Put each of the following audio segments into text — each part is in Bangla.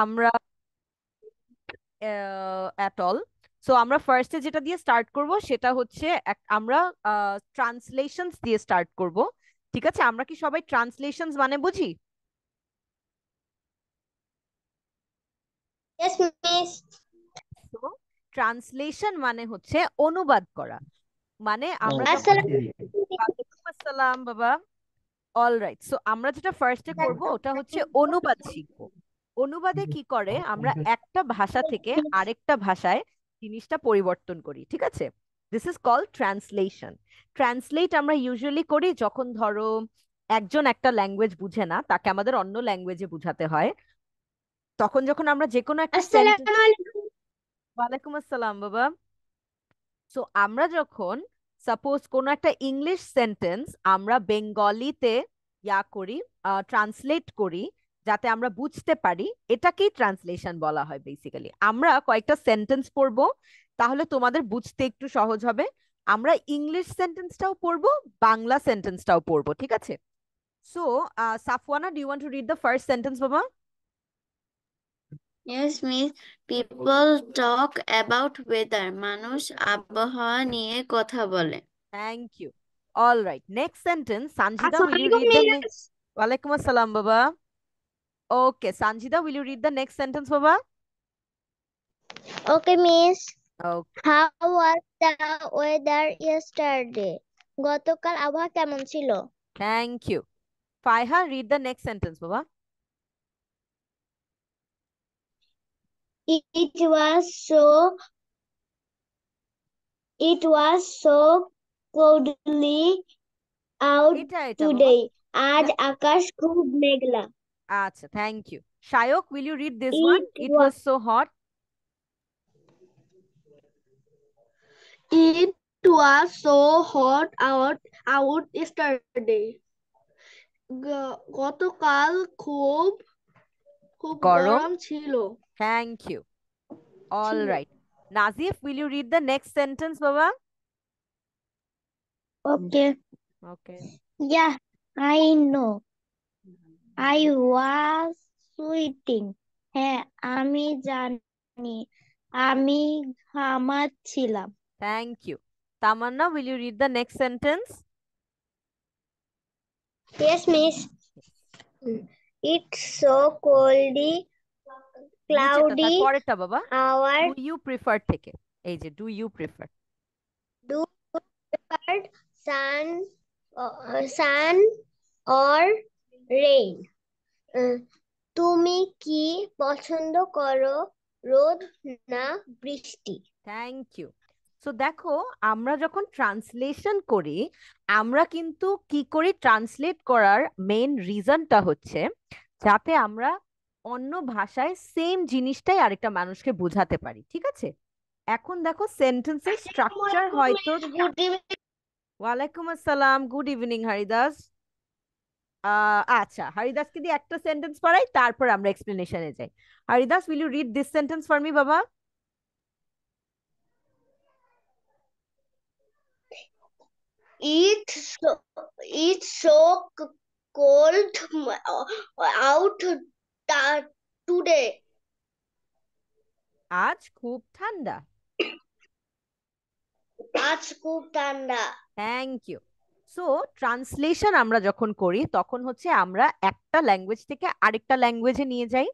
আমরা অ্যাট অল। সো আমরা ফার্স্টে যেটা দিয়ে স্টার্ট করব সেটা হচ্ছে আমরা ট্রান্সলেশনস দিয়ে স্টার্ট করব। ঠিক আছে, আমরা কি সবাই ট্রান্সলেশনস মানে বুঝি? Yes, miss. তো ট্রান্সলেশন মানে হচ্ছে অনুবাদ করা। মানে আমরা যখন আসসালামু ওয়ালাইকুম আসসালাম বাবা। অলরাইট, সো আমরা যেটা ফার্স্টে করব ওটা হচ্ছে অনুবাদ শিখবো। অনুবাদে কি করে, আমরা একটা ভাষা থেকে আরেকটা ভাষায় জিনিসটা পরিবর্তন করি। ঠিক আছে, this is called translation. Translate আমরা ইউজুয়ালি করি যখন ধরো একজন একটা ল্যাঙ্গুয়েজ বুঝে না, তাকে আমাদের অন্য ল্যাঙ্গুয়েজে বুঝাতে হয়। তখন যখন আমরা যে কোনো একটা সেন্টেন্স। আলাইকুম। ওয়ালাইকুম আসসালাম বাবা। সো আমরা যখন সাপোজ কোনো একটা ইংলিশ সেন্টেন্স আমরা বেঙ্গলিতে করি, ট্রান্সলেট করি, যাতে আমরা বুঝতে পারি, এটাকেই ট্রান্সলেশন বলা হয় বেসিক্যালি। আমরা কয়েকটা সেন্টেন্স পড়বো, তাহলে তোমাদের বুঝতে একটু সহজ হবে। আমরা ইংলিশ সেন্টেন্সটাও পড়বো, বাংলা সেন্টেন্সটাও পড়বো। ঠিক আছে, so Safwana, do you want to read the first sentence বাবা? Yes, miss. People talk about weather. মানুষ আবহাওয়া নিয়ে কথা বলে। Thank you. All right, next sentence, Sanjida, will you আসসালামু রিড দ্য আলাইকুম, নেক্সট? মিস। ওয়ালাইকুম আসসালাম বাবা। Okay, Sanjida, will you read the next sentence, Baba? Okay, miss. Okay, How was the weather yesterday? গতকাল আবহাওয়া কেমন ছিল? thank you. Faiha, read the next sentence, Baba. It was so it was so cloudy out এটা Baba. today. আজ Tha- আকাশ খুব মেঘলা। Acha, thank you. Shayok, will you read this one? It It was was so hot. It was so hot out yesterday. গতকাল খুব খুব Gorom. গরম ছিল। Thank you. All right. Nazif, will you read the next sentence, Baba? Okay. Okay. Yeah, I know. I was sweating. হ্যাঁ, আমি জানি। আমি ঘামাচ্ছিলাম। Thank you. Tamanna, will you read the next sentence? Yes, miss. It's so coldy, নিচেরটা, তার cloudy পরেরটা বাবা। hour. ডু ইউ প্রিফার থেকে, এই যে do you prefer. Do you prefer sun, sun or rain? আহ, তুমি কি পছন্দ করো, রোদ না বৃষ্টি? Thank you. সো দেখো, আমরা যখন ট্রান্সলেশন করি, আমরা কিন্তু কি করি, ট্রান্সলেট করার মেইন রিজনটা হচ্ছে যাতে আমরা অন্য ভাষায় সেম জিনিসটাই আরেকটা মানুষকে বোঝাতে পারি। ঠিক আছে, এখন দেখো সেন্টেন্সের স্ট্রাকচার হয়তো। ওয়ালাইকুম আসসালাম, গুড ইভিনিং হারিদাস। আচ্ছা, হারিদাসকে দিয়ে একটা সেন্টেন্স পড়াই, তারপর আমরা এক্সপ্লেনেশনে যাই। Haridas, will you read this sentence for me বাবা? It's so, it's so cold out today. আজ খুব ঠান্ডা। আজ খুব ঠান্ডা। Thank you. সো ট্রান্সলেশন আমরা যখন করি তখন হচ্ছে আমরা একটা ল্যাঙ্গুয়েজ থেকে আরেকটা ল্যাঙ্গুয়েজে নিয়ে যাই,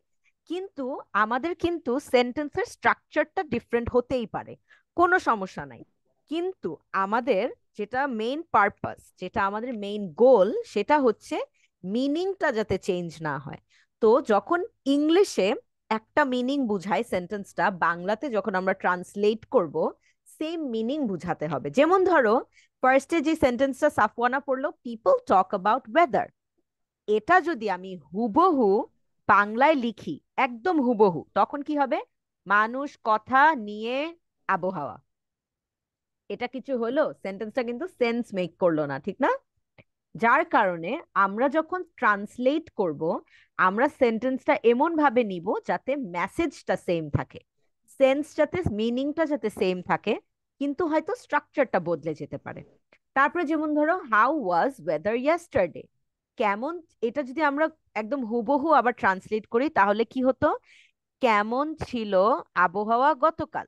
কিন্তু আমাদের কিন্তু সেন্টেন্সের স্ট্রাকচারটা ডিফারেন্ট হতেই পারে, কোনো সমস্যা নাই। কিন্তু আমাদের যেটা মেইন পারপাস, যেটা আমাদের মেইন গোল, সেটা হচ্ছে মিনিংটা যাতে চেঞ্জ না হয়। তো যখন ইংলিশে একটা মিনিং বুঝায় সেন্টেন্সটা, বাংলাতে যখন আমরা ট্রান্সলেট করব সেম মিনিং বুঝাতে হবে। যেমন ধরো ফার্স্টে যে সেন্টেন্সটা সাফওয়ানা পড়লো, পিপল টক অ্যাবাউট ওয়েদার, এটা যদি আমি হুবহু বাংলায় লিখি, একদম হুবহু, তখন কি হবে, মানুষ কথা নিয়ে আবহাওয়া। এটা কিছু হলো, সেন্টেন্সটা কিন্তু সেন্স মেক করলো না, ঠিক না? যার কারণে আমরা যখন ট্রান্সলেট করব, আমরা সেন্টেন্সটা এমন ভাবে নিব যাতে মেসেজটা সেম থাকে, সেন্স যাতে, মিনিংটা যাতে সেম থাকে, কিন্তু হয়তো স্ট্রাকচারটা বদলে যেতে পারে। তারপরে যেমন ধরো, হাউ ওয়াজ ওয়েদার ইয়েস্টারডে, কেমন, এটা যদি আমরা একদম হুবহু আবার ট্রান্সলেট করি তাহলে কি হতো, কেমন ছিল আবহাওয়া গতকাল।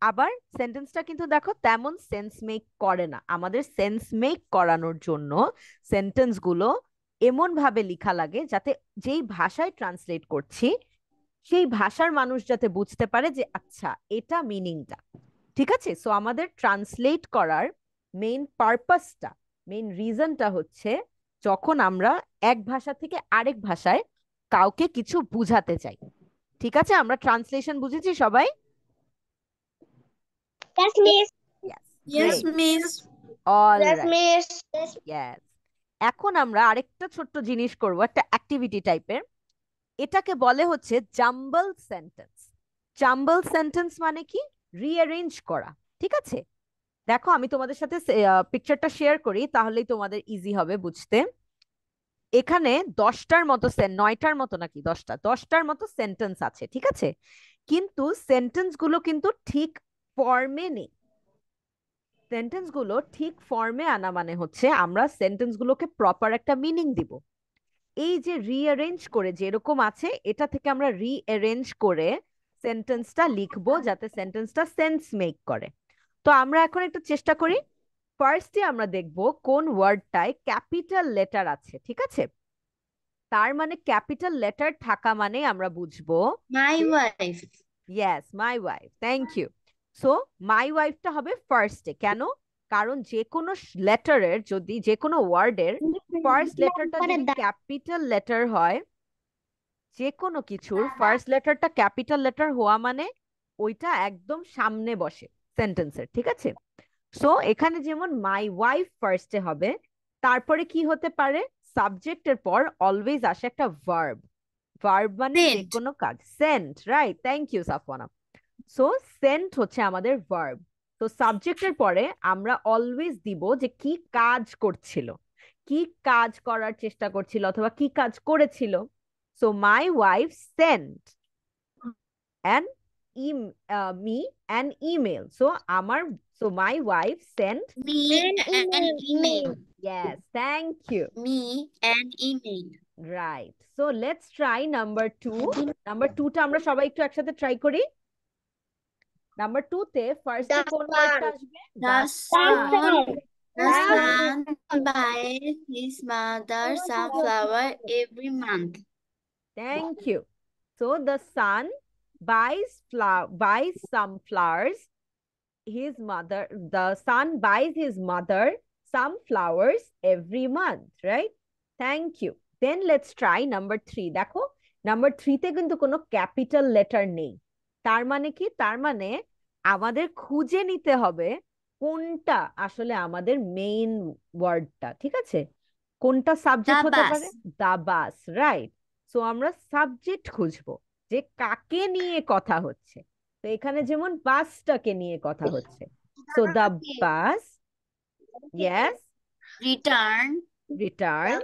আবার সেন্টেন্সটা কিন্তু দেখো তেমন সেন্স মেক করে না। আমাদের সেন্স মেক করানোর জন্য সেন্টেন্স গুলো এমন ভাবে লেখা লাগে যাতে যেই ভাষায় ট্রান্সলেট করছি সেই ভাষার মানুষ যাতে বুঝতে পারে যে আচ্ছা এটা মিনিংটা। ঠিক আছে, সো আমাদের ট্রান্সলেট করার মেইন পারপাসটা, মেইন রিজনটা হচ্ছে যখন আমরা এক ভাষা থেকে আরেক ভাষায় কাউকে কিছু বুঝাতে চাই। ঠিক আছে, আমরা ট্রান্সলেশন বুঝেছি সবাই? Yes, miss. Yes, Yes, great. miss. All Yes, right. miss. Yes. এখন আমরা আরেকটা ছোট্ট জিনিস করব, একটা অ্যাক্টিভিটি টাইপের। এটাকে বলে হচ্ছে জাম্বল সেন্টেন্স। জাম্বল সেন্টেন্স মানে কি? রিঅ্যারেঞ্জ করা। ঠিক আছে, দেখো আমি তোমাদের সাথে পিকচারটা শেয়ার করি, তাহলেই তোমাদের ইজি হবে বুঝতে। এখানে 10টার মতো 9টার মতো নাকি 10টার মতো সেন্টেন্স আছে। ঠিক আছে, কিন্তু সেন্টেন্স গুলো কিন্তু ঠিক ফর্মে নেই। সেন্টেন্স গুলো ঠিক ফর্মে আনা মানে হচ্ছে আমরা সেন্টেন্স গুলোকে প্রপার একটা মিনিং দিব। এই যে রিঅ্যারেঞ্জ করে যেরকম আছে এটা থেকে আমরা রিঅ্যারেঞ্জ করে সেন্টেন্সটা লিখবো যাতে সেন্টেন্সটা সেন্স মেক করে। তো আমরা এখন একটু চেষ্টা করি। ফার্স্টে আমরা দেখব কোন ওয়ার্ডটায় ক্যাপিটাল লেটার আছে। ঠিক আছে, তার মানে ক্যাপিটাল লেটার থাকা মানে আমরা বুঝবো My wife. Yes, my wife. Thank you. So my ওয়াইফটা হবে ফার্স্টে। কেন? কারণ যে কোনো লেটারের যদি যে কোনো ওয়ার্ডের ফার্স্ট লেটারটা যদি ক্যাপিটাল লেটার হয়, যে কোনো কিছুর ফার্স্ট লেটারটা ক্যাপিটাল লেটার হওয়া মানে ওইটা একদম সামনে বসে সেন্টেন্সের। ঠিক আছে, সো এখানে যেমন মাই ওয়াইফ ফার্স্টে হবে, তারপরে কি হতে পারে? সাবজেক্টের পর অলওয়েজ আসে একটা ভার্ব। ভার্ব মানে যে Sent. কোনো কাজ। Sent, right, thank you Safwana. So sent হচ্ছে আমাদের ভার্ব। তো সাবজেক্টের পরে আমরা অলওয়েজ দিব যে কি কাজ করছিল, কি কাজ করার চেষ্টা করছিল অথবা কি কাজ করেছিল। So my wife Saint an me an email. So my wife sent Me an email. yes, thank you. Me an email. Right. So let's try number 2. Number 2 টা আমরা সবাই একটু একসাথে ট্রাই করি। নাম্বার 2 তে ফার্স্টে কোন ওয়ার্ডটা আসবে? The son Thank you. buys his mother sunflower every month. Thank you. So the son buys some flowers. The son buys his mother some flowers every month, right? Thank you. Then let's try number 3. দেখো নাম্বার 3 তে কিন্তু কোনো ক্যাপিটাল লেটার নেই। তার মানে কি? তার মানে আমাদের খুঁজে নিতে হবে কোনটা আসলে আমাদের মেইন ওয়ার্ডটা। ঠিক আছে, কোনটা সাবজেক্ট The হতে bus. পারে? দা বাস, রাইট। সো আমরা সাবজেক্ট খুঁজবো যে কাকে নিয়ে কথা হচ্ছে। তো এখানে যেমন বাসটাকে নিয়ে কথা হচ্ছে। So the bus, yes, Return. Return,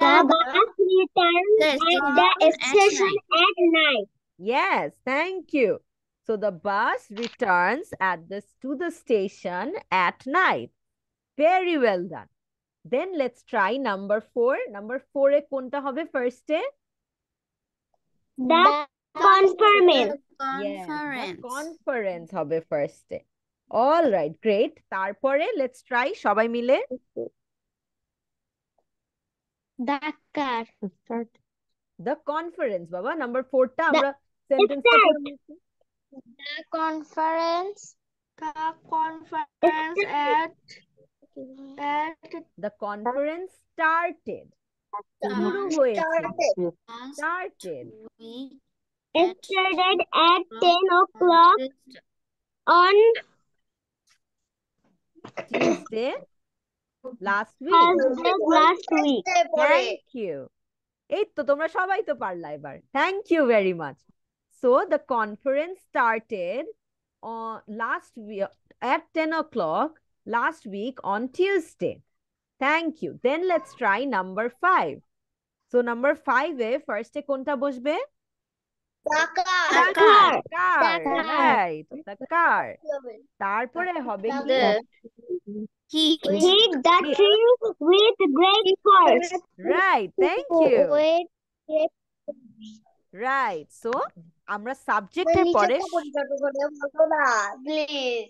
The bus returns at the station at night. yes, thank you. So the bus returns to the station at night. Very well done. Then let's try number 4. Number 4 এ কোনটা হবে ফার্স্টে? The conference. Yes, the Conference. conference হবে ফার্স্টে। All right, great. তারপরে লেটস ট্রাই সবাই মিলে। The car. দ্য কনফারেন্স, বাবা নাম্বার 4 টা আমরা সেন্টেন্সটা করে নিয়েছি। The conference at The conference started. শুরু হয়েছে। Started. it started at 10 o'clock on Tuesday last week. Thursday last week. Thank you. এই তো তোমরা সবাই তো পারলা এবার। Thank you very much. So the conference started last week at 10 o'clock last week on Tuesday. Thank you. Then let's try number 5. So number 5 এ ফার্স্টে কোনটা বসবে? The car, car. right, the car. তারপরে হবে কি? Hit the tree with great force. Right, thank you. Right. So আমরা সাবজেক্টের পরে প্লিজ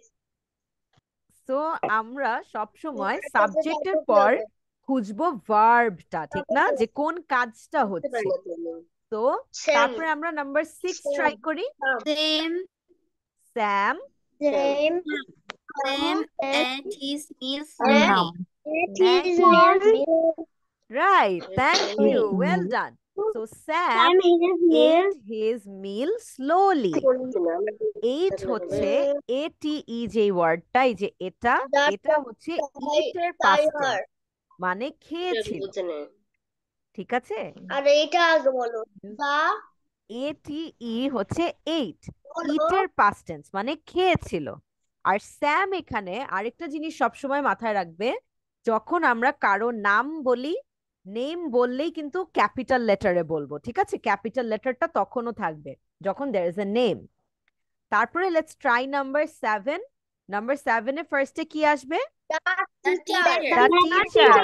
সো আমরা সব সময় সাবজেক্টের পর খুঁজবো ভার্বটা, ঠিক না, যে কোন কাজটা হচ্ছে। তো তারপরে আমরা নাম্বার 6 ট্রাই করি। Sam Sam ate his meal slowly. Right, thank you, well done. So Sam ate his meal slowly. Eight হচ্ছে ATE যে ওয়ার্ডটা, এই যে এটা হচ্ছে eat এর past tense, মানে খেয়েছিল, ঠিক আছে। আর এইটা আগে বলো ATE হচ্ছে এইট, eat এর past tense মানে খেয়েছিল। আর স্যাম এখানে আরেকটা জিনিস সবসময় মাথায় রাখবে, যখন আমরা কারো নাম বলি, নেম বললেই কিন্তু ক্যাপিটাল লেটারে বলবো, ঠিক আছে। ক্যাপিটাল লেটারটা তখনও থাকবে যখন there is a name। তারপরে লেটস ট্রাই নাম্বার 7। নাম্বার 7 এ ফার্স্টে কি আসবে? The teacher. The teacher,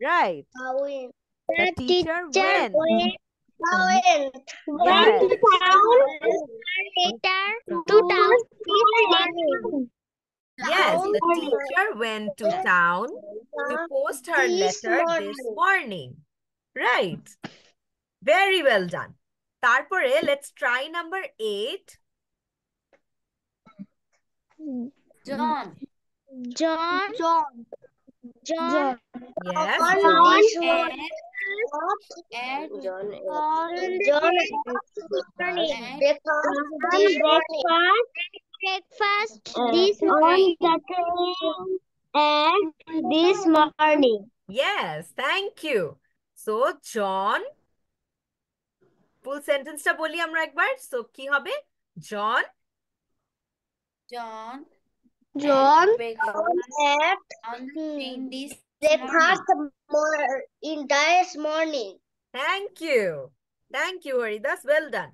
right. The teacher went. Yes. Yes, the teacher went to town to post her letter this morning. Right. Very well done. তারপরে let's try number 8. John. Yes, breakfast this morning. yes, thank you. So John, full sentence টা বলি আমরা একবার। So কি হবে? John Ate breakfast on the train this morning. In this morning. Thank you. Thank you, Haridas. Well done.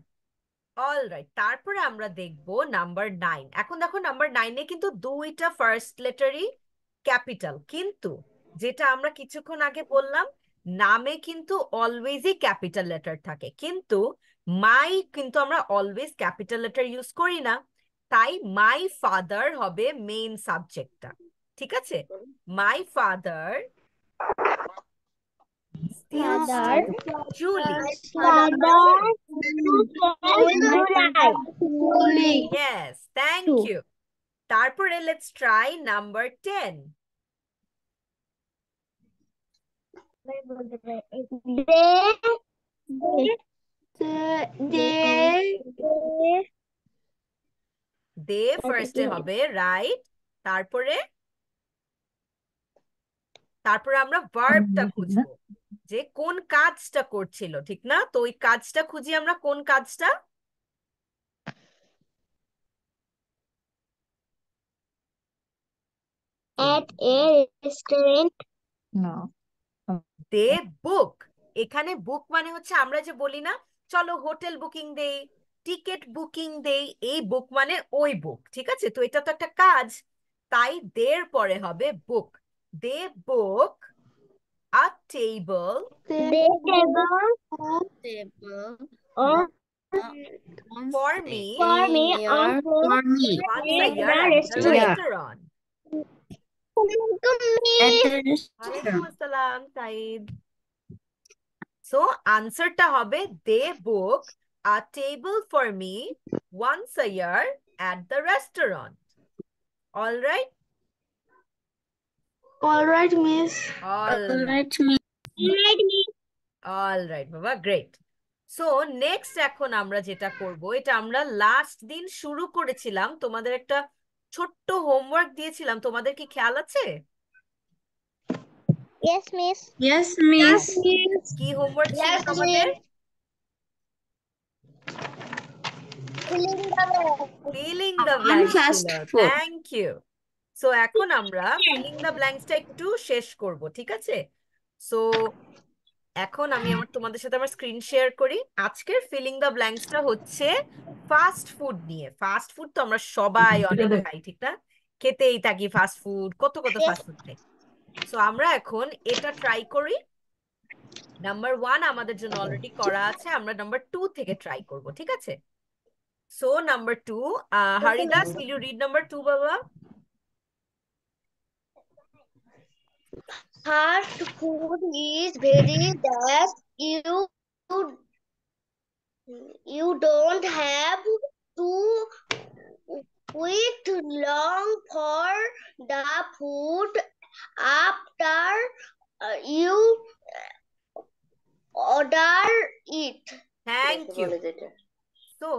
All right. তারপরে আমরা দেখব নাম্বার 9। এখন দেখো নাম্বার 9 এ কিন্তু দুইটা ফার্স্ট লেটারই ক্যাপিটাল, কিন্তু যেটা আমরা কিছুক্ষণ আগে বললাম, নামে কিন্তু অলওয়েজই ক্যাপিটাল লেটার থাকে, কিন্তু মাই কিন্তু আমরা অলওয়েজ ক্যাপিটাল লেটার ইউজ করি না। তাই মাই ফাদার হবে মেইন সাবজেক্টটা, ঠিক আছে। My father Julie. Yes, thank you. তারপরে let's try number 10. They first হবে, রাইট। তারপরে আমরা ভার্বটা খুঁজবো, যে কোন কাজটা করছিল, ঠিক না। তো ওই কাজটা খুঁজি আমরা, কোন কাজটা? At a restaurant. No. দে বুক। এখানে বুক মানে হচ্ছে আমরা যে বলি না, চলো হোটেল বুকিং দেই, টিকিট বুকিং দেই, এই বুক মানে ওই বুক, ঠিক আছে। তো এটা তো একটা কাজ, তাই দের পরে হবে বুক। দে বুক a table for me once a year at the restaurant. ওয়ালাইকুম আসসালাম সাইদ। সো আনসারটা হবে দে বুক a table for me once a year at the restaurant. All right? All right, miss. All right. All right, বাবা, গ্রেট। সো নেক্সট এখন আমরা যেটা করব, এটা আমরা লাস্ট দিন শুরু করেছিলাম, তোমাদের একটা ছোট্ট হোমওয়ার্ক দিয়েছিলাম, তোমাদের কি খেয়াল আছে? Yes, miss. Yes, miss. কি হোমওয়ার্ক ছিল তোমাদের? ফিলিং দ্য ব্ল্যাঙ্কস fast ছিল। food. Thank you. সো এখন আমরা ফিলিং দ্য ব্ল্যাঙ্কসটা একটু শেষ করব, ঠিক আছে। সো এখন আমি তোমাদের সাথে আমার স্ক্রিন শেয়ার করি। আজকের ফিলিং দ্য ব্ল্যাঙ্কসটা হচ্ছে ফাস্ট ফুড নিয়ে। ফাস্ট ফুড তো আমরা সবাই অনেক খাই, ঠিক না, খেতেই থাকি ফাস্ট ফুড, কত ফাস্ট ফুড খাই। সো আমরা এখন এটা ট্রাই করি নাম্বার 1 আমাদের জন্য অলরেডি করা আছে, আমরা নাম্বার 2 থেকে ট্রাই করব, ঠিক আছে? So number 2, Haridas, will you read number 2, বাবা? Fast food is very that you don't have to wait long for the food after you order it. Thank you. তো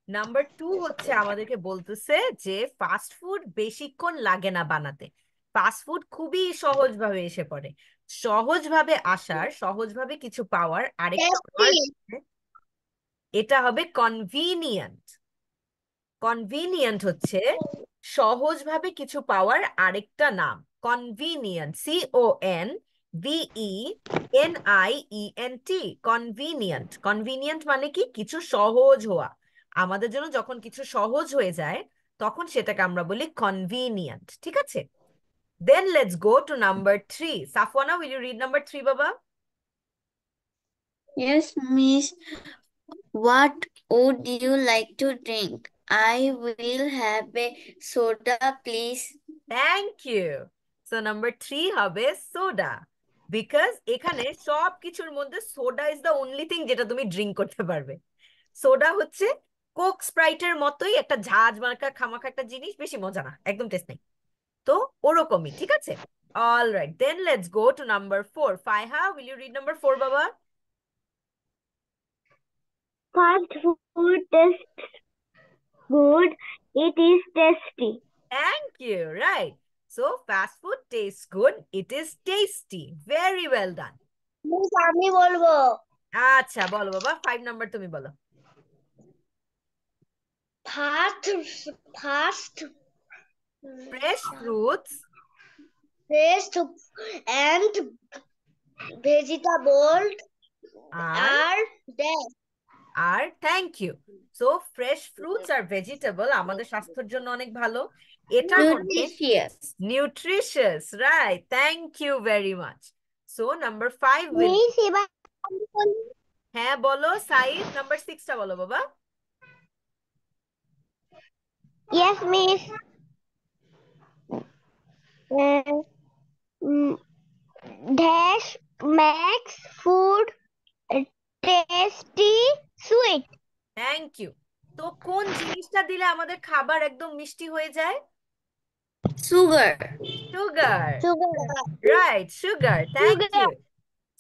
নাম্বার 2 হচ্ছে আমাদেরকে বলতেছে যে ফাস্ট ফুড বেশিক্ষণ লাগে না বানাতে, ফাস্ট ফুড খুবই সহজভাবে এসে পড়ে। সহজভাবে আসার, সহজভাবে কিছু পাওয়ার আরেকটা ওয়ার্ড, এটা হবে কনভিনিয়েন্ট। কনভিনিয়েন্ট হচ্ছে সহজভাবে কিছু পাওয়ার আরেকটা নাম, কনভিনিয়েন্ট, CONVENIENT, কনভিনিয়েন্ট। কনভিনিয়েন্ট মানে কি? কিছু সহজ হওয়া। আমাদের জন্য যখন কিছু সহজ হয়ে যায় তখন সেটাকে আমরা বলি কনভিনিয়েন্ট, ঠিক আছে? Then let's go to number 3। Safwana, will you read number 3, বাবা? Yes, Miss. What would you like to drink? I will have a soda, please. Thank you. So number 3 হবে সোডা, বিকজ এখানে সব কিছুর মধ্যে soda is the only thing যেটা তুমি ড্রিঙ্ক করতে পারবে। সোডা হচ্ছে কোক স্প্রাইটের মতোই একটা ঝাঁজ মার্কা খামাখা একটা জিনিস, বেশি মজা না, একদম টেস্ট নেই। তো ওরকমই, ঠিক আছে? All right, then let's go to number 4। Faiha, will you read number 4, বাবা? Fast food tastes good. It is tasty. Thank you. Right. So fast food tastes good. It is tasty. Very well done. Miss, আমি বলবো। আচ্ছা বলো বাবা, 5 নাম্বার তুমি বলো। Fast Fresh fruits and vegetables are are thank you. So fresh fruits R vegetable আমাদের স্বাস্থ্যের জন্য অনেক ভালো। এটার মধ্যে Nutritious. nutritious, right? Thank you very much. So number 5 will Miss, এবার আমি বলি। হ্যাঁ বলো সাইদ, নাম্বার 6 টা বলো বাবা। Yes, Miss. Dash makes food tasty sweet. Thank you. তো কোন জিনিসটা দিলে আমাদের খাবার একদম মিষ্টি হয়ে যায়? Sugar. Sugar, Sugar. right? Sugar. Thank Sugar. you.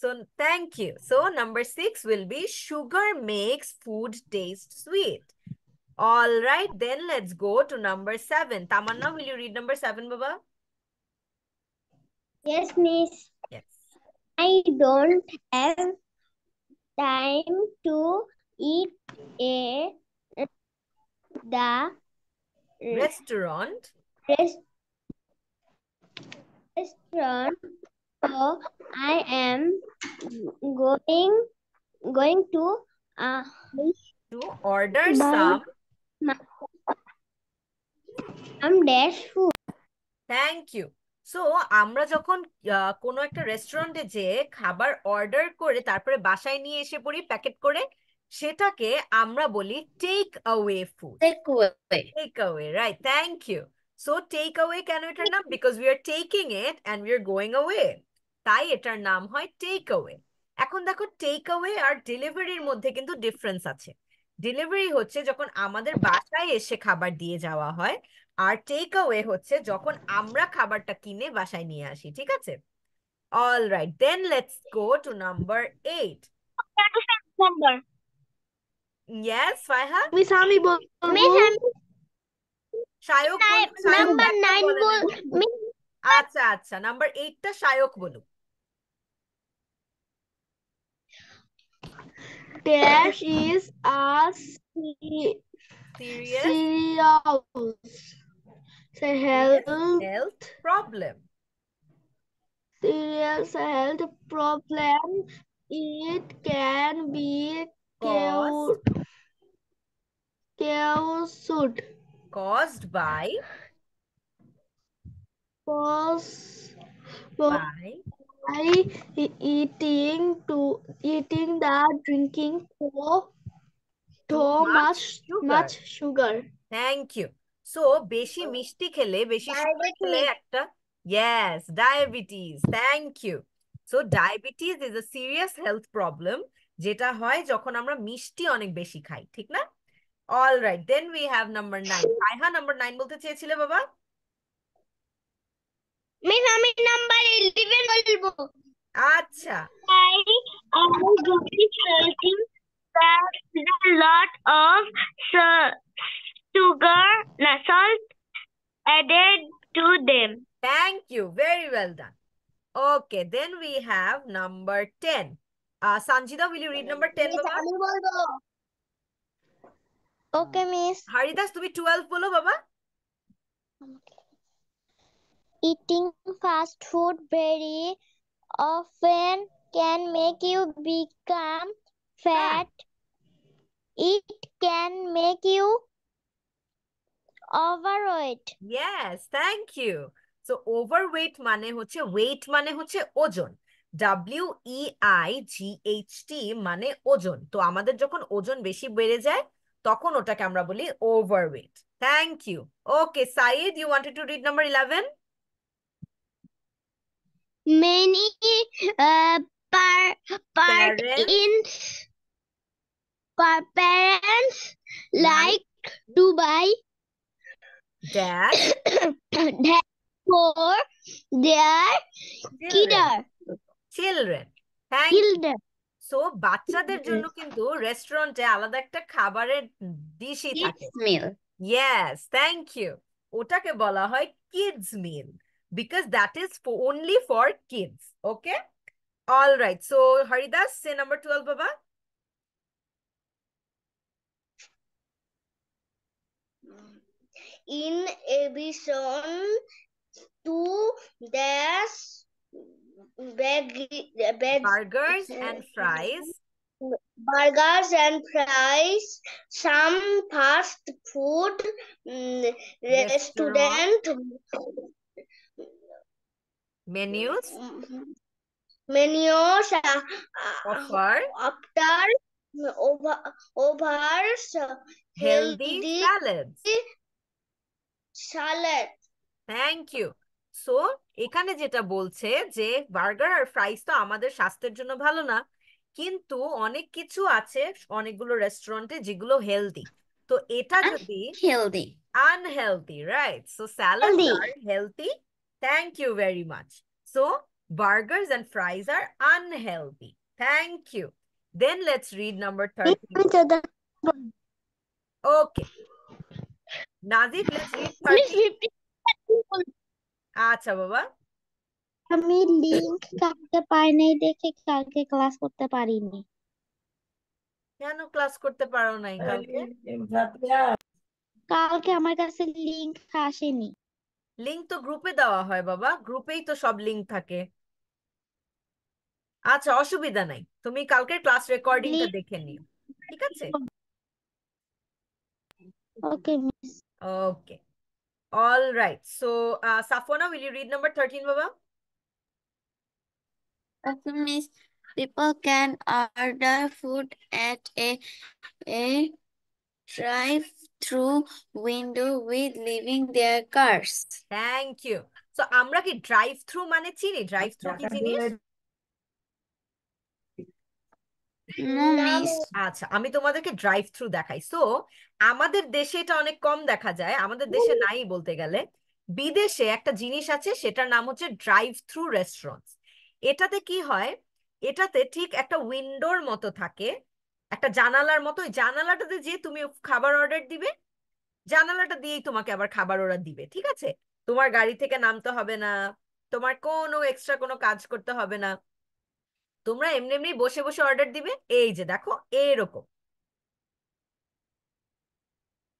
So thank you. So number 6 will be sugar makes food taste sweet. All right, then let's go to number 7. Tamanna, will you read number 7, Baba? Yes, Miss. Yes. I don't have time to eat the Restaurant. restaurant, so I am going to order buy some dash food. Thank you. So আমরা যখন কোনো একটা রেস্টুরেন্টে যে খাবার অর্ডার করে তারপরে বাসায় নিয়ে এসে পড়ি প্যাকেট করে, সেটাকে আমরা বলি take away food. Take away. Take away, right? Thank you. So take away কেন এটার নাম? Because we are taking it and we are going away, তাই এটার নাম হয় টেক অ্যাওয়ে। এখন দেখো, টেক অ্যাওয়ে আর ডেলিভারির মধ্যে কিন্তু ডিফারেন্স আছে। ডেলিভারি হচ্ছে যখন আমাদের বাসায় এসে খাবার দিয়ে যাওয়া হয়, আর টেক অ্যাওয়ে হচ্ছে যখন আমরা খাবারটা কিনে বাসায় নিয়ে আসি, ঠিক আছে? All right, then let's go to number 8। Number. Yes Faiha? Miss, আমি বলবো। শায়ক বলবে, শায়ক Number একটা 9 বলে বল। না। আচ্ছা আচ্ছা, নাম্বার 8 টা শায়ক বলুক। Dash is a serious serious health problem. serious health problem. It can be Caused caused by cause by by eating the drinking too too much sugar. much sugar. Thank you. So বেশি মিষ্টি খেলে, বেশি সুগার খেলে একটা, yes, diabetes. Thank you. So diabetes is a serious health problem, যেটা হয় যখন আমরা মিষ্টি অনেক বেশি খাই, ঠিক না? All right, then we have number 9। Raiha number 9 বলতে চেয়েছিলে বাবা? মিস আমি নাম্বার 11 বলবো। আচ্ছা, I grocery shopping. There's a lot of sugar, salt added to them. thank you, very well done. Okay, then we have number 10. Sanjida, will you read number 10 বাবা? আমি বলবো। ওকে মিস। হারিদাস, তুমি 12 বলো বাবা। Eating fast food very often can make you become fat. It can make you overweight. Yes, thank you. So overweight মানে হচ্ছে, weight মানে হচ্ছে ওজন, WEIGHT মানে ওজন। তো আমাদের যখন ওজন বেশি বেড়ে যায় তখন ওটাকে আমরা বলি overweight. Thank you. Okay Saeed, you wanted to read number 11? Many parents like to buy that for their children. Thank you. So বাচ্চাদের জন্য কিন্তু রেস্টুরেন্টে আলাদা একটা খাবারের ডিশই থাকে। Yes, thank you. ওটাকে বলা হয় kids meal, because that is only for kids. Okay, all right. So Haridas, say number 12 বাবা। In addition to this, burgers and fries, some fast food restaurant menus offer offers healthy salads. Thank you. So এখানে যেটা বলছে যে বার্গার আর ফ্রাইস তো আমাদের স্বাস্থ্যের জন্য ভালো না, কিন্তু অনেক কিছু আছে অনেকগুলো রেস্টুরেন্টে যেগুলো হেলদি। তো এটা যদি Healthy. unhealthy, right? So salads are healthy. Thank you very much. So burgers and fries are unhealthy. Thank you. Then let's read number 13. Okay. Nazif, let's read 13. আচ্ছা বাবা। আমি লিংক কাটতে পাই নাই দেখে কালকে ক্লাস করতে পারিনি। কেন ক্লাস করতে পারো নাই কালকে? কালকে আমার কাছে লিংক আসেনি। লিংক তো গ্রুপে দেওয়া হয় বাবা, গ্রুপেই তো সব লিংক থাকে। আচ্ছা, অসুবিধা নাই, তুমি কালকের ক্লাস রেকর্ডিংটা দেখে নিও, ঠিক আছে? Okay miss. Okay, all right. So Safwana, will you read number 13 বাবা? Okay, miss. People can order food at a drive-through window with leaving their cars. Thank you. So আমরা কি ড্রাইভ থ্রু মানে চিনি? ড্রাইভ থ্রু কি জিনিস? No, miss. আচ্ছা, আমি তোমাদেরকে ড্রাইভ থ্রু দেখাই। সো আমাদের দেশে এটা অনেক কম দেখা যায়, আমাদের দেশে নাই বলতে গেলে। বিদেশে একটা জিনিস আছে, সেটার নাম হচ্ছে ড্রাইভ থ্রু রেস্টুরেন্টস। এটাতে কি হয়, এটাতে ঠিক একটা উইন্ডোর মতো থাকে, একটা জানালার মতো। ওই জানালাটাতে যে তুমি খাবার অর্ডার দিবে, জানালাটা দিয়েই তোমাকে আবার খাবার ওরা দিবে, ঠিক আছে? তোমার গাড়ি থেকে নামতে হবে না, তোমার কোনো এক্সট্রা কোনো কাজ করতে হবে না, তোমরা এমনি এমনি বসে বসে অর্ডার দিবে। এই যে দেখো এরকম,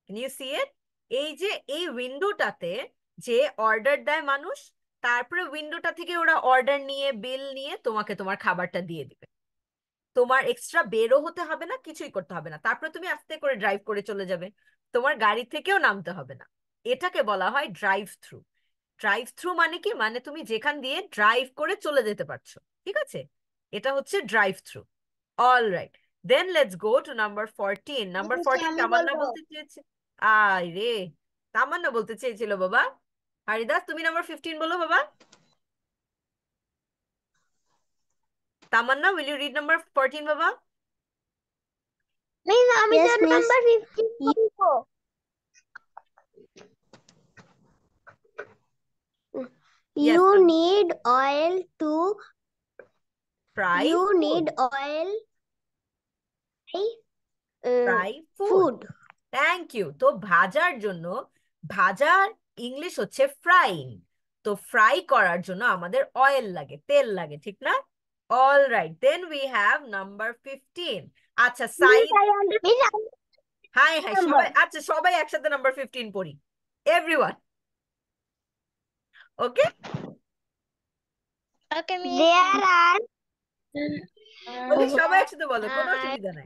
ক্যান ইউ সি ইট? এই যে এই উইন্ডোটাতে যে অর্ডার দেয় মানুষ, তারপরে উইন্ডোটা থেকে ওরা অর্ডার নিয়ে বিল নিয়ে তোমাকে তোমার খাবারটা দিয়ে দিবে। তোমার এক্সট্রা বেরও হতে হবে না, কিছুই করতে হবে না, তারপরে তুমি আস্তে করে ড্রাইভ করে চলে যাবে, তোমার গাড়ি থেকেও নামতে হবে না। এটাকে বলা হয় ড্রাইভ থ্রু। ড্রাইভ থ্রু মানে কি, মানে তুমি যেখান দিয়ে ড্রাইভ করে চলে যেতে পারছো, ঠিক আছে, এটা হচ্ছে drive through. All right, then let's go to number 14। Number 14 আমি তামান্না বলবো। বলতে চেয়েছে। আয় রে, তামান্না বলতে চেয়েছিল বাবা। হারিদাস তুমি নাম্বার 15 বলো বাবা। তামান্না, will you read number 14 বাবা? মিস আমি তো Yes, miss. নাম্বার 15 বলবো। Yes, You Tamanna. need oil to Fry you food. need oil Fry food. food. Thank you. তো ভাজার জন্য, ভাজার ইংলিশ হচ্ছে ফ্রাইং। তো ফ্রাই করার জন্য আমাদের অয়েল লাগে, তেল লাগে, ঠিক না? All right, then we have number 15। আচ্ছা সাইদ, হাই হাই সবাই, আচ্ছা সবাই একসাথে নাম্বার 15 পড়ি, everyone. Okay, Okay, miss. There are বলি সবাই একসাথে বলো, কোনো অসুবিধা নাই।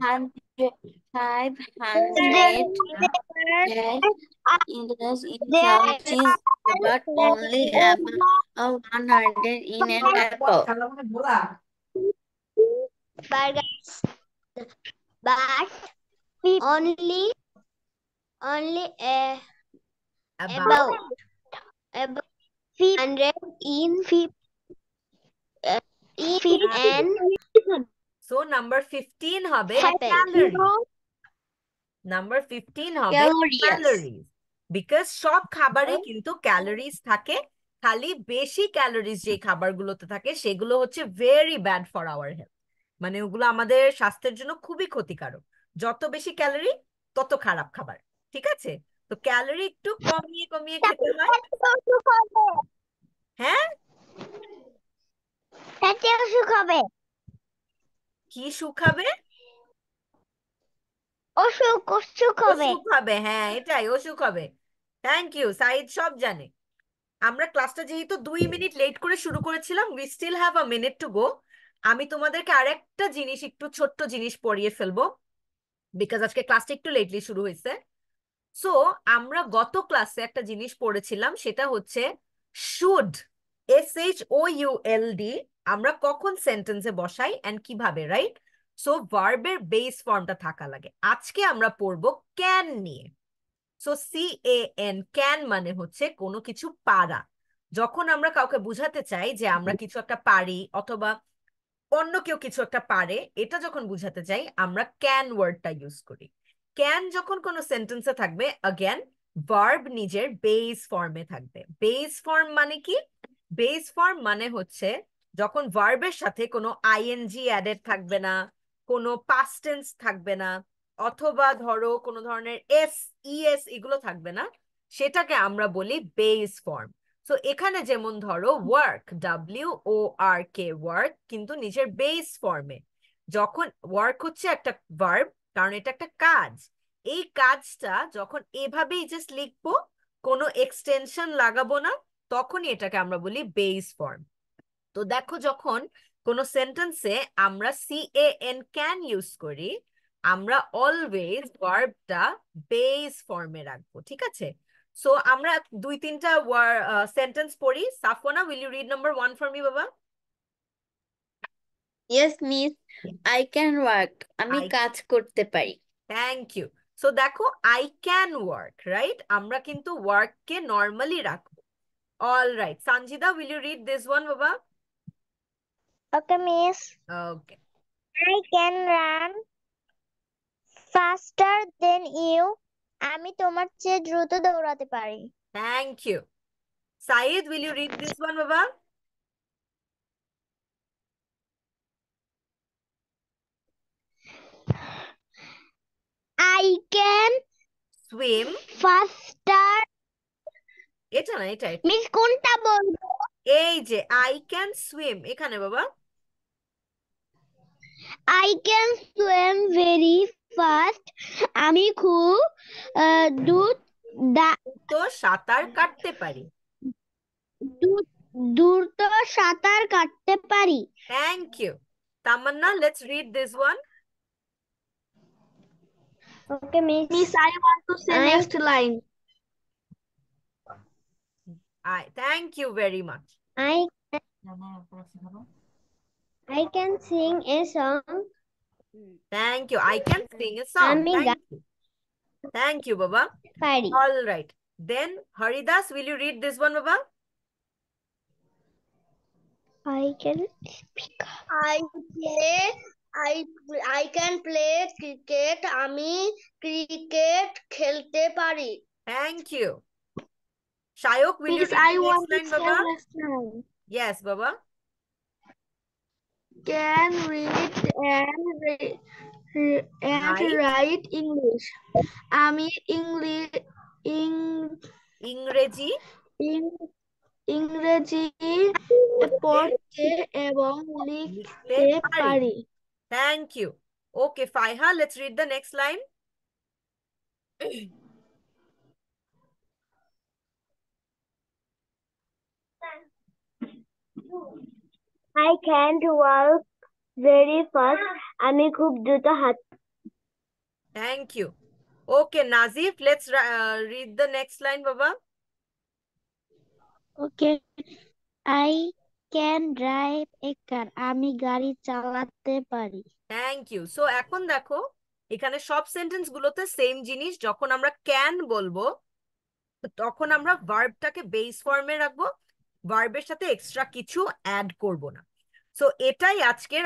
500 Indians in there countries, but only about 100 in an apple. burgers, but only About about 500 in feet and so number 15 হবে apple. ক্যালোরি। নাম্বার 15 হবে Calories. ক্যালোরিজ, বিকজ সব খাবারে কিন্তু ক্যালোরিজ থাকে, খালি বেশি ক্যালোরিজ যে খাবারগুলোতে থাকে সেগুলো হচ্ছে very bad for our health, মানে ওগুলো আমাদের স্বাস্থ্যের জন্য খুবই ক্ষতিকারক। যত বেশি ক্যালোরি তত খারাপ খাবার, ঠিক আছে? তো ক্যালোরি একটু কমিয়ে কমিয়ে খেতে হয়। হ্যাঁ, অসুখ হবে, কি শুকাবে? অসুখ হবে। অসুখ হবে, হ্যাঁ এটাই, অসুখ হবে। থ্যাংক ইউ, সাইদ সব জানে। আমরা ক্লাসটা যেহেতু 2 মিনিট লেট করে শুরু করেছিলাম, we still have a minute to go. আমি তোমাদেরকে আরেকটা জিনিস, একটু ছোট্ট জিনিস পড়িয়ে ফেলবো, বিকজ আজকে ক্লাসটা একটু লেটলি শুরু হয়েছে। সো আমরা গত ক্লাসে একটা জিনিস পড়েছিলাম, সেটা হচ্ছে শুড, SHOULD আমরা কখন সেন্টেন্সে বসাই এন্ড কিভাবে, রাইট? সো ভার্বের বেস ফর্মটা থাকা লাগে। আজকে আমরা পড়বো ক্যান নিয়ে। সো CAN, ক্যান মানে হচ্ছে কোনো কিছু পারা। যখন আমরা কাউকে বুঝাতে চাই যে আমরা কিছু একটা পারি, অথবা অন্য কেউ কিছু একটা পারে, এটা যখন বুঝাতে চাই আমরা ক্যান ওয়ার্ডটা ইউজ করি। ক্যান যখন কোনো সেন্টেন্সে থাকবে, अगेन ভার্ব নিজের বেস ফর্মে থাকবে। বেস ফর্ম মানে কি? বেস ফর্ম মানে হচ্ছে যখন ভার্বের সাথে কোনো আইএনজি অ্যাডেড থাকবে না, কোনো পাস্ট টেন্স থাকবে না, অথবা ধরো কোনো ধরনের ES এগুলো থাকবে না, সেটাকে আমরা বলি বেস ফর্ম। তো এখানে যেমন ধরো ওয়ার্ক, WORK, ওয়ার্ক কিন্তু নিজের বেস ফর্মে। যখন ওয়ার্ক হচ্ছে একটা ভার্ব, কারণ এটা একটা কাজ, এই কাজটা যখন এভাবেই জাস্ট লিখবো, কোনো এক্সটেনশন লাগাবো না, তখনই এটাকে আমরা বলি বেস ফর্ম। তো দেখো, যখন কোনো সেন্টেন্সে আমরা CAN ক্যান ইউজ করি, আমরা অলওয়েজ ভার্বটা বেস ফর্মে রাখবো, ঠিক আছে? সো আমরা 2-3টা সেন্টেন্স পড়ি। Safwana, will you read number 1 for me বাবা? Yes, miss. I can work. আমি I- কাজ করতে পারি। Thank you. সো দেখো, আই ক্যান ওয়ার্ক, রাইট? আমরা কিন্তু ওয়ার্ককে নর্মালি রাখবো। All right, Sanjida, will you read this one বাবা? Okay, miss. Okay, I can run faster than you. আমি তোমার চেয়ে দ্রুত দৌড়াতে পারি। Thank you. Saeed, will you read this one বাবা? I can swim, faster. এটা না, এটা মিস কোনটা বলবো? এই যে আই ক্যান সুইম, এখানে বাবা। I can swim very fast. আমি খুব দ্রুত তো সাঁতার কাটতে পারি। দ্রুত সাঁতার কাটতে পারি। Thank you. Tamanna, let's read this one. Okay, miss. Miss, I want to say next line. Thank you very much. I can sing a song. Thank you. I can sing a song. আমি Thank you. Thank you, Baba. পারি। All right. Then, Haridas, will you read this one, Baba? I can play cricket. আমি ক্রিকেট খেলতে পারি। Thank you. Shayok, will you Miss, read I the want next to line, Baba? say last line. Yes, Baba. Can read and Right. write English. আমি ইংরেজি ইংরেজি পড়তে এবং লিখতে লিখতে পারি। পারি। Thank you. Okay, Faiha, let's read the next line. I can't walk very fast. আমি খুব দ্রুত হাঁটি। Thank you. Okay, Nazif, let's read the next line, Baba. Okay. I can drive a car. আমি গাড়ি চালাতে পারি। Thank you. So এখন দেখো এখানে সব সেন্টেন্স গুলোতে সেম জিনিস, যখন আমরা ক্যান বলবো তখন আমরা ভার্বটাকে বেস ফর্মে রাখবো, ভার্বের সাথে এক্সট্রা কিছু অ্যাড করব না। সো এটাই আজকের